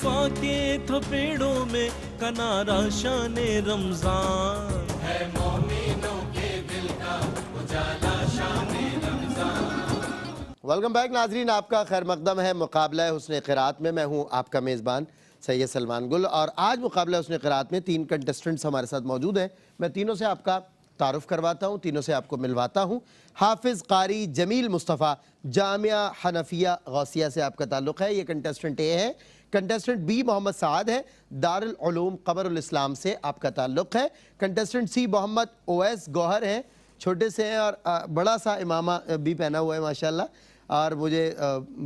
वफा के थपेड़ों में कनारा शान रमजान है, मोमिनों के दिल का उजाला शान रमजान। वेलकम बैक नाजरीन, आपका खैर मकदम है मुकाबला हुस्न क़िराअत में। मैं हूँ आपका मेज़बान सैयद सलमान गुल और आज मुकाबला हुस्न क़िराअत में 3 कंटेस्टेंट्स हमारे साथ मौजूद हैं। मैं तीनों से आपका तारुफ़ करवाता हूँ, तीनों से आपको मिलवाता हूँ। हाफिज़ क़ारी जमील मुस्तफ़ा, जामिया हनफिया गौसिया से आपका ताल्लुक़ है, ये कंटेस्टेंट ए है। कंटेस्टेंट बी मोहम्मद साद है, दारुल उलूम क़मरुल इस्लाम से आपका ताल्लुक़ है। कंटेस्टेंट सी मोहम्मद ओवैस गौहर हैं, छोटे से हैं और बड़ा सा इमामा भी पहना हुआ है माशाल्लाह, और मुझे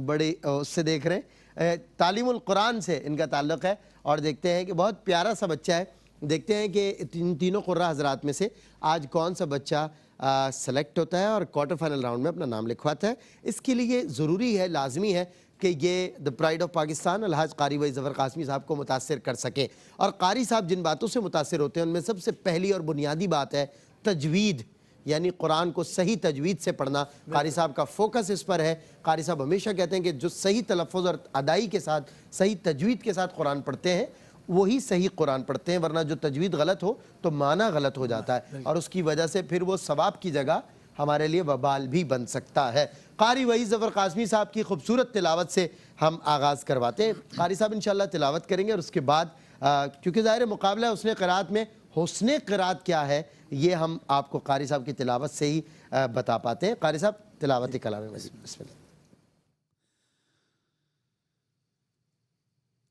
बड़ी उससे देख रहे हैं। तालीमुल कुरान से इनका ताल्लुक़ है और देखते हैं कि बहुत प्यारा सा बच्चा है। देखते हैं कि तीनों कुर्रा हज़रात में से आज कौन सा बच्चा सेलेक्ट होता है और क्वार्टर फाइनल राउंड में अपना नाम लिखवाता है। इसके लिए ज़रूरी है, लाजमी है कि ये द प्राइड ऑफ पाकिस्तान अलहाज क़ारी वही ज़फ़र क़ासमी साहब को मुतासिर कर सके। और क़ारी साहब जिन बातों से मुतासिर होते हैं उनमें सबसे पहली और बुनियादी बात है तजवीद, यानी कुरान को सही तजवीद से पढ़ना। क़ारी साहब का फोकस इस पर है। क़ारी साहब हमेशा कहते हैं कि जो सही तलफ़्फ़ुज़ और अदाई के साथ, सही तजवीद के साथ कुरान पढ़ते हैं वही सही कुरान पढ़ते हैं, वरना जो तजवीद गलत हो तो माना गलत हो जाता है और उसकी वजह से फिर वो सवाब की जगह हमारे लिए वबाल भी बन सकता है। क़ारी वही ज़फ़र क़ासमी साहब की खूबसूरत तिलावत से हम आगाज़ करवाते हैं। क़ारी साहब इंशाअल्लाह तिलावत करेंगे और उसके बाद क्योंकि ज़ाहिर मुकाबला हुस्न क़िराअत में हुस्न क़िराअत क्या है ये हम आपको क़ारी साहब की तिलावत से ही बता पाते हैं। क़ारी साहब तिलावत कलाम बिस्मिल्लाह।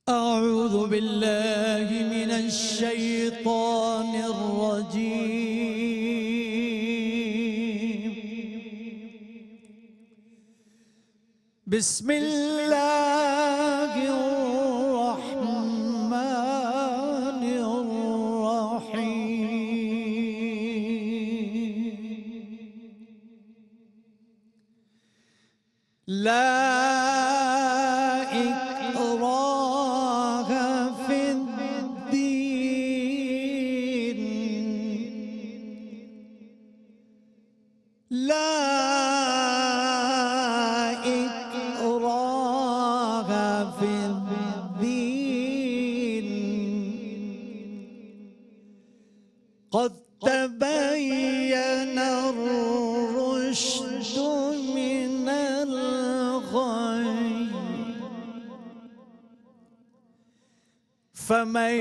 أعوذ بالله من الشيطان الرجيم بسم الله الرحمن الرحيم لا قد تبين الرشد من الغي فمن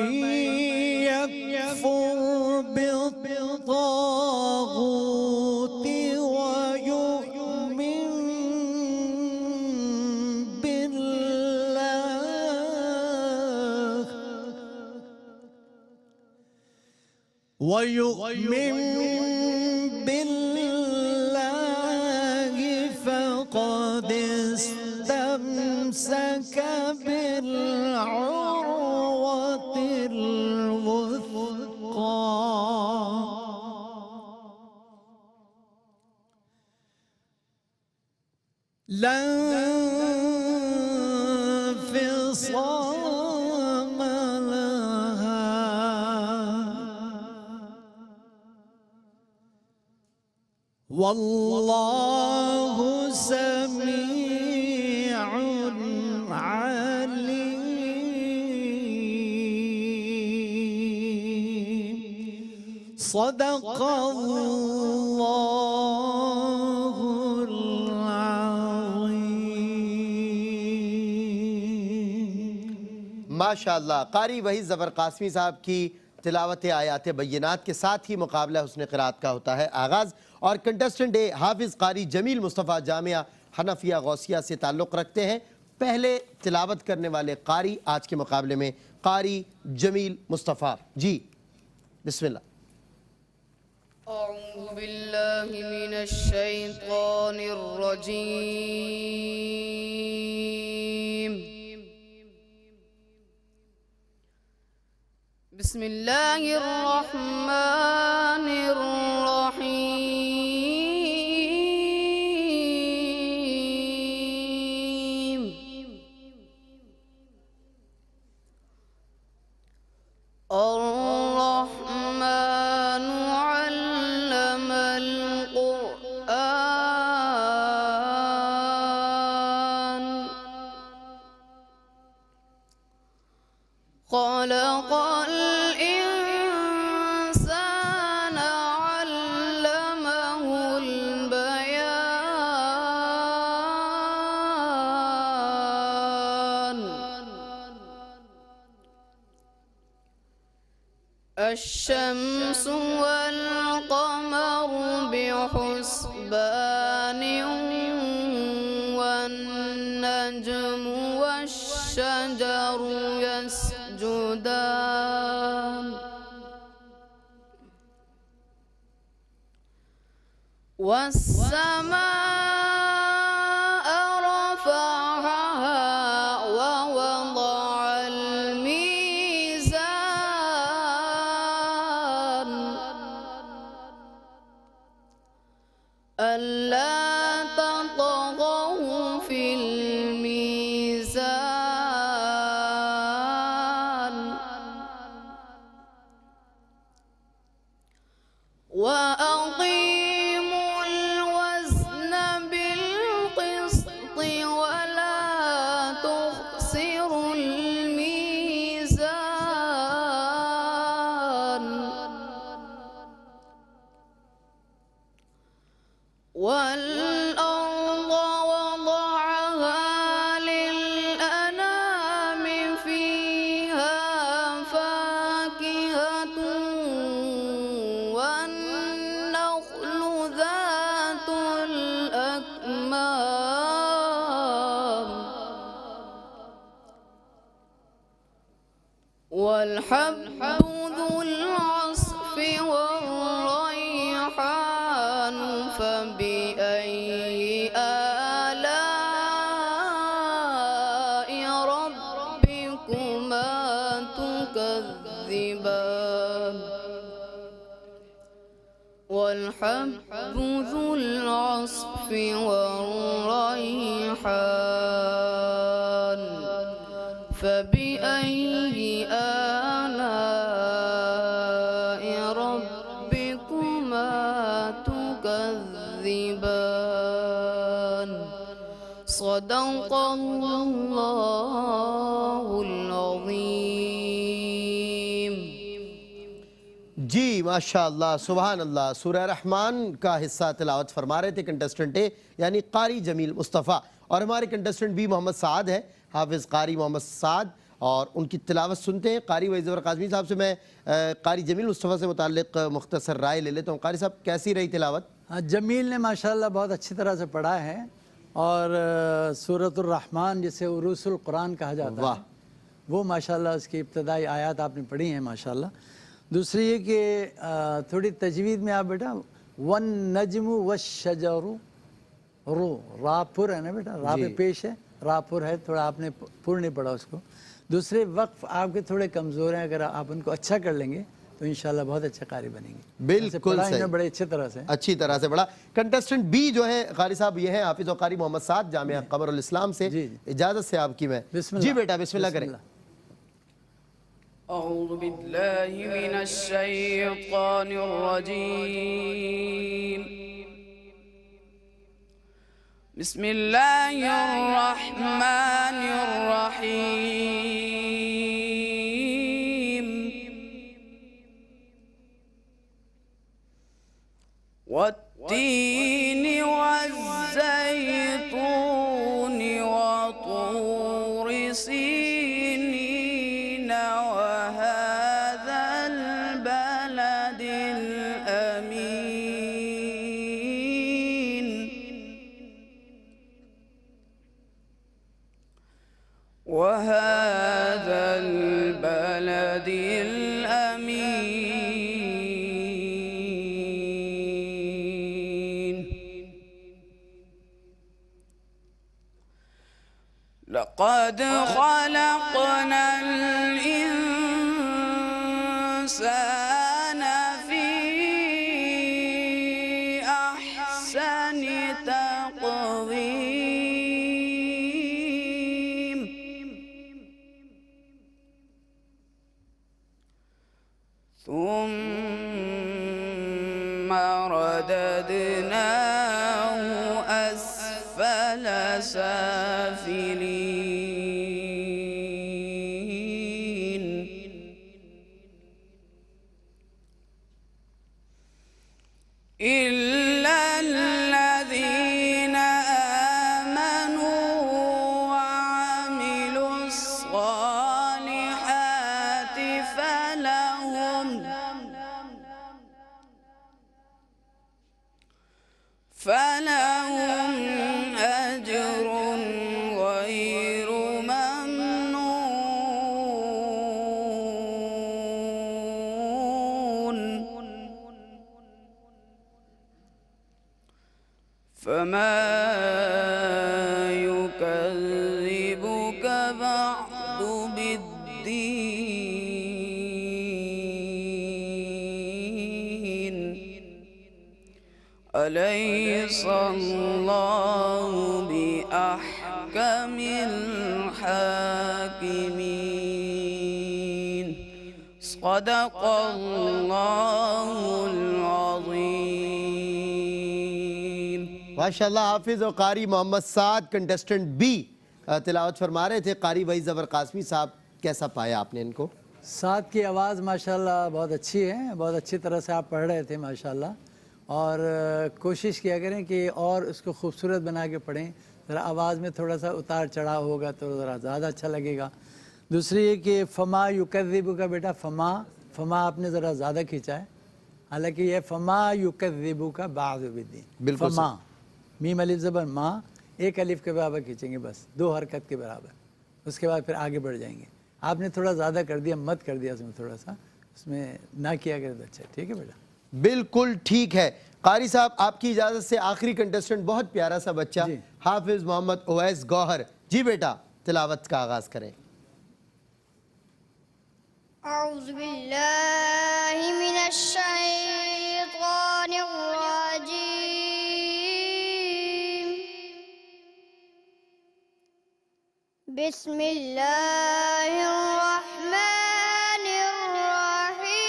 يكفر بالطاغوت ويؤمن بالله فقد استمسك بالعروة الوثقى لا انفصام لها والله سميع عليم صدق الله العظيم माशाअल्लाह। क़ारी वही ज़फ़र क़ासमी साहब की तिलावत आयात बय्यनात के साथ ही मुकाबला हुस्न क़िराअत का होता है आगाज़। और कंटेस्टेंट ए हाफिज़ क़ारी जमील मुस्तफ़ा जामिया हनफिया गौसिया से ताल्लुक़ रखते हैं। पहले तिलावत करने वाले क़ारी आज के मुकाबले में क़ारी जमील मुस्तफ़ा जी, बिस्मिल्लाह। أعوذ بالله من الشيطان الرجيم بسم الله الرحمن الرحيم الرحمن علم القرآن خلق الإنسان علمه البيان الشمس والقمر بحسبان والنجم والشجر يسجدان والسماء رفعها ووضع الميزان ألا تطغوا في الميزان وأقيموا الوزن بالقسط ولا تخسروا الميزان والأرض وضعها للأنام فيها فاكهة والنخل ذات الأكمام والحب ذو العصف والريحان فبأي آلاء ربكما تكذبان والحب ذو العصف والريحان فبأي آلاء ربكما تكذبان صدق الله العظيم. جی ماشاءاللہ سبحان اللہ. سورہ رحمان کا حصہ تلاوت فرما رہے تھے کنٹسٹنٹ اے یعنی قاری جمیل مصطفیٰ، اور ہمارے کنٹسٹنٹ بی محمد سعد ہے، حافظ قاری محمد سعد، اور ان کی تلاوت سنتے ہیں. قاری وحید زفر قاسمی صاحب سے میں قاری جمیل مصطفیٰ سے متعلق مختصر رائے لے لیتا ہوں. قاری صاحب کیسی رہی تلاوت؟ جمیل نے ماشاءاللہ بہت اچھی طرح سے پڑھا ہے، اور سورۃ الرحمن جسے عروس القرآن کہا جاتا ہے وہ ماشاءاللہ اس کی ابتدائی آیات آپ نے پڑھی ہیں ماشاءاللہ. دوسری یہ کہ تھوڑی تجوید میں آپ بیٹا والنجم والشجر را پر ہے نا بیٹا، را پہ پیش ہے، را پر ہے، تھوڑا آپ نے پر نہیں پڑھا اس کو. دوسرے وقف آپ کے تھوڑے کمزور ہیں، اگر آپ ان کو اچھا کر لیں گے تو انشاءاللہ بہت اچھے قاری بنیں گے. بالکل صحیح، بڑے اچھی طرح سے پڑھا. کنٹسٹنٹ بی جو ہے قاری صاحب یہ ہیں حافظ و قاری محمد سعد، جامعہ قمر الاسلام سے. اجازت سے آپ کی میں جی بیٹا بسم اللہ کریں. أعوذ بالله من الشيطان الرجيم بسم الله الرحمن الرحيم والتين والزيتون وطور سينين وهذا البلد الأمين وهذا البلد الأمين لقد خلقنا الإنسان في أحسن تقويم ثم رددناه أسفل سافلين فلهم أجر غير ممنون فما يكذبك بعد بالدين أليس الله بأحكم الحاكمين صدق الله العظيم माशाल्लाह हाफिज और कारी मोहम्मद साद कंटेस्टेंट बी तिलावत फरमा रहे थे। कारी वही ज़बर कासमी साहब, कैसा पाया आपने इनको? साथ की आवाज़ माशाल्लाह बहुत अच्छी है, बहुत अच्छी तरह से आप पढ़ रहे थे माशाल्लाह। और कोशिश किया करें कि और उसको खूबसूरत बना के पढ़ें, ज़रा आवाज़ में थोड़ा सा उतार चढ़ाव होगा तो ज़रा ज़्यादा अच्छा लगेगा। दूसरी ये कि फमा युकज़्ज़िबु का बेटा फमा आपने ज़रा ज़्यादा खींचा है, हालांकि ये फमा युकज़्ज़िबु का बाज़ु बिद्दीन, बिल्कुल फमा मीम अलिफ ज़बर माँ एक अलिफ के बराबर खींचेंगे, बस 2 हरकत के बराबर, उसके बाद फिर आगे बढ़ जाएंगे। आपने थोड़ा ज़्यादा कर दिया, मत कर दिया उसमें, थोड़ा सा उसमें ना किया करे तो अच्छा। ठीक है बेटा, बिल्कुल ठीक है। कारी साहब आपकी इजाज़त से आखिरी कंटेस्टेंट बहुत प्यारा सा बच्चा जी। हाफिज मोहम्मद उवैस गौहर जी, बेटा तिलावत का आगाज़ करें। أعوذ بالله من الشيطان الرجيم بسم الله الرحمن الرحيم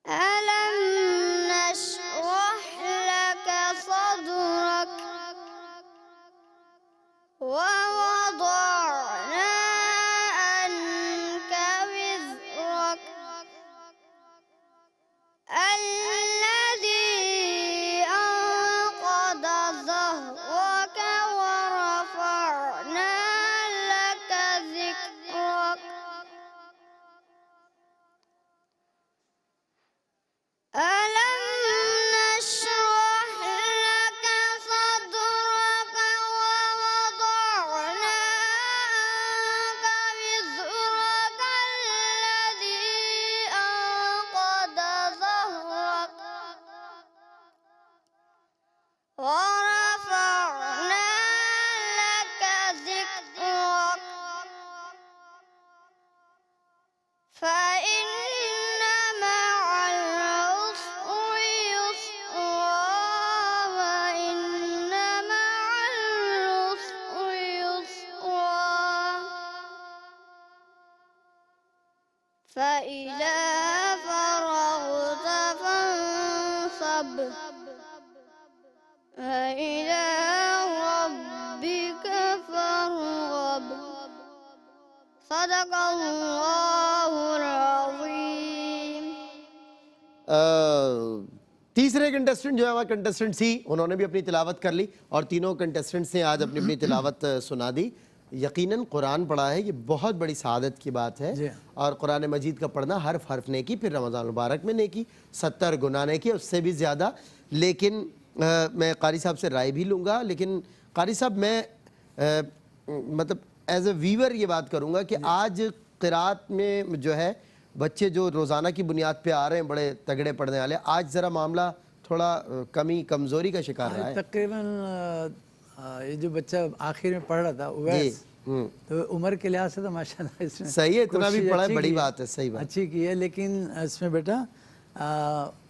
ألم نشرح لك صدرك ووضعنا عنك وزرك الذي أنقض ظهرك ورفعنا لك ذكرك ألم نشرح لك صدرك ووضعنا عنك وزرك الذي أنقض ظهرك ورفعنا لك ذكرك فإن مع العسر يسرا وإن مع العسر يسرا فإذا فرغت فانصب وإلى ربك فارغب صدق الله العظيم तीसरे कंटेस्टेंट जो है वह कंटेस्टेंट सी, उन्होंने भी अपनी तिलावत कर ली और तीनों कंटेस्टेंट्स ने आज अपनी अपनी तिलावत सुना दी। यकीनन कुरान पढ़ा है, ये बहुत बड़ी सआदत की बात है। जी। और कुरान मजीद का पढ़ना हर्फ हर्फ नेकी, फिर रमज़ान मुबारक में नेकी, 70 गुना नेकी, उससे भी ज़्यादा। लेकिन मैं कारी साहब से राय भी लूँगा, लेकिन कारी साहब मैं मतलब एज ए वीवर ये बात करूँगा कि आज क़िरात में जो है बच्चे जो रोज़ाना की बुनियाद पे आ रहे हैं बड़े तगड़े पढ़ने वाले, आज ज़रा मामला थोड़ा कमी कमज़ोरी का शिकार रहा है। तकरीबन ये जो बच्चा आखिर में पढ़ रहा था उवैस, तो उम्र के लिहाज से तो माशाल्लाह इसने सही है, इतना भी कोशिश पढ़ा है, अच्छी बड़ी की है, बात है, सही बात। अच्छी की है। लेकिन इसमें बेटा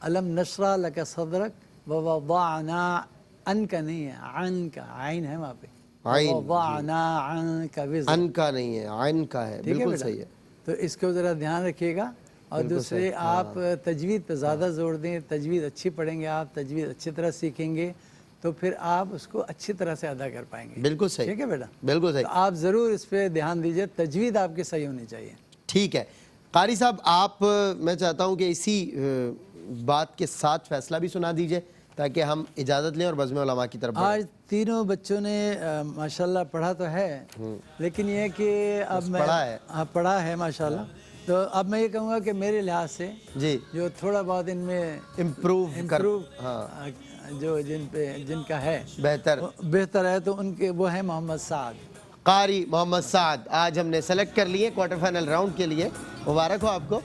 अलम नशरा लका सदरक व वज़अना अनका नहीं है, अनका आइन है वहाँ पे, आइन, वज़अना अनका विज़र, अन का नहीं है, आइन का है, ठीक है बिल्कुल बेटा? सही है। तो इसको ज़रा ध्यान रखिएगा। और दूसरे आप तजवीद पे ज़्यादा जोर दें, तजवीद अच्छी पढ़ेंगे आप, तजवीद अच्छी तरह सीखेंगे तो फिर आप उसको अच्छी तरह से अदा कर पाएंगे। बिल्कुल सही, ठीक है बेटा, बिल्कुल सही। तो आप ज़रूर इस पे ध्यान दीजिए, तजवीद आपकी सही होनी चाहिए। ठीक है कारी साहब, आप मैं चाहता हूं कि इसी बात के साथ फैसला भी सुना दीजिए ताकि हम इजाज़त लें और बज़्म उलमा की तरफ बढ़ें। आज तीनों बच्चों ने माशाल्लाह पढ़ा तो है, लेकिन ये कि अब मैं पढ़ा है। हाँ पढ़ा है माशाल्लाह, तो अब मैं ये कहूँगा कि मेरे लिहाज से जी जो थोड़ा बहुत इनमें इम्प्रूव कर इम्प्रूव हाँ जो जिनका है बेहतर वो बेहतर है, तो उनके वो है मोहम्मद साद। कारी मोहम्मद साद आज हमने सेलेक्ट कर लिए क्वार्टर फाइनल राउंड के लिए, मुबारक हो आपको।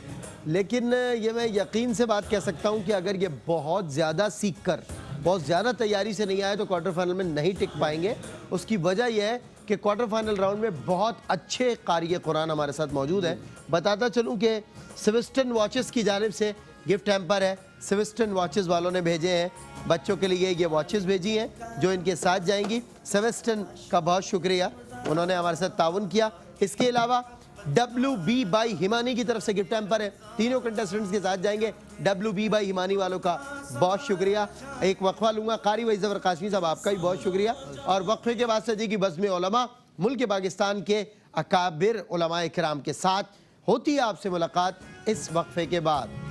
लेकिन ये मैं यकीन से बात कह सकता हूँ कि अगर ये बहुत ज़्यादा सीख कर बहुत ज़्यादा तैयारी से नहीं आए तो क्वार्टर फाइनल में नहीं टिक पाएंगे। उसकी वजह यह है कि क्वार्टर फाइनल राउंड में बहुत अच्छे कारी कुरान हमारे साथ मौजूद हैं। बताता चलूँ कि सिविस्टन वॉचेस की जानिब से गिफ्ट हैम्पर है। सिविस्टन वॉचेस वालों ने भेजे हैं बच्चों के लिए, ये वॉचेस भेजी हैं जो इनके साथ जाएंगी। सिविस्टन का बहुत शुक्रिया, उन्होंने हमारे साथ ताउन किया। इसके अलावा WB बाई हिमानी की तरफ से गिफ्ट हैम्पर है, तीनों कंटेस्टेंट्स के साथ जाएंगे। WB बाई हिमानी वालों का बहुत शुक्रिया। एक वक्फा लूँगा, कारी वही ज़फ़र कासमी साहब आपका भी बहुत शुक्रिया। और वक्फे के बाद सजी की बज़्म उलमा मुल्क पाकिस्तान के अकाबिर उलमाए किराम के साथ होती है आपसे मुलाकात इस वक्फे के बाद।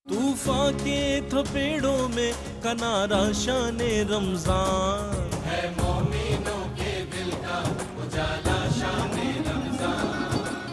तूफान के थपेड़ों में कनारा शान रमजान है मौमी